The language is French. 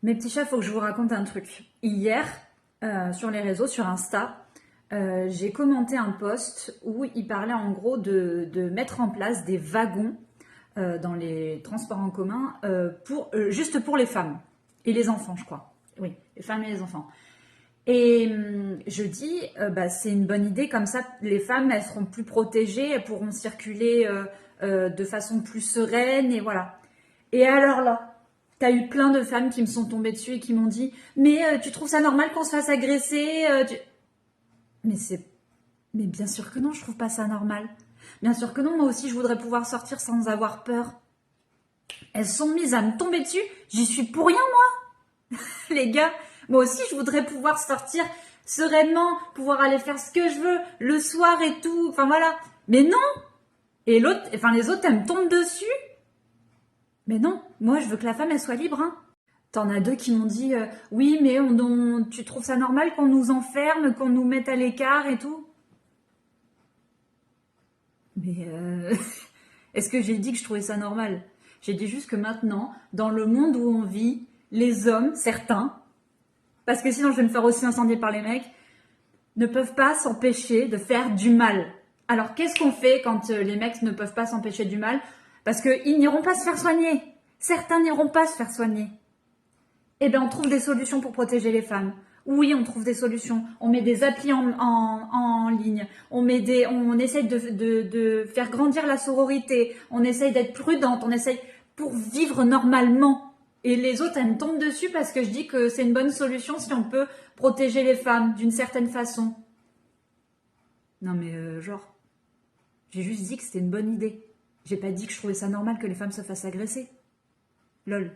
Mes petits chats, faut que je vous raconte un truc. Hier, sur les réseaux, sur Insta, j'ai commenté un post où il parlait en gros de mettre en place des wagons dans les transports en commun juste pour les femmes et les enfants, je crois. Oui, les femmes et les enfants. Et je dis, bah, c'est une bonne idée, comme ça les femmes elles seront plus protégées, elles pourront circuler de façon plus sereine et voilà. Et alors là, t'as eu plein de femmes qui me sont tombées dessus et qui m'ont dit, mais tu trouves ça normal qu'on se fasse agresser Mais mais bien sûr que non, je trouve pas ça normal. Bien sûr que non, moi aussi je voudrais pouvoir sortir sans avoir peur. Elles sont mises à me tomber dessus, j'y suis pour rien moi, les gars. Moi aussi je voudrais pouvoir sortir sereinement, pouvoir aller faire ce que je veux le soir et tout. Enfin voilà. Mais non. Et l'autre, enfin les autres, elles me tombent dessus. Mais non, moi je veux que la femme elle soit libre. Hein. T'en as deux qui m'ont dit oui, mais tu trouves ça normal qu'on nous enferme, qu'on nous mette à l'écart et tout. Mais est-ce que j'ai dit que je trouvais ça normal? J'ai dit juste que maintenant, dans le monde où on vit, les hommes, certains, parce que sinon je vais me faire aussi incendier par les mecs, ne peuvent pas s'empêcher de faire du mal. Alors qu'est-ce qu'on fait quand les mecs ne peuvent pas s'empêcher du mal? Parce qu'ils n'iront pas se faire soigner. Certains n'iront pas se faire soigner. Eh bien, on trouve des solutions pour protéger les femmes. Oui, on trouve des solutions. On met des applis en ligne. On essaye de faire grandir la sororité. On essaye d'être prudente. On essaye pour vivre normalement. Et les autres, elles me tombent dessus parce que je dis que c'est une bonne solution si on peut protéger les femmes d'une certaine façon. Non mais genre, j'ai juste dit que c'était une bonne idée. J'ai pas dit que je trouvais ça normal que les femmes se fassent agresser. Lol.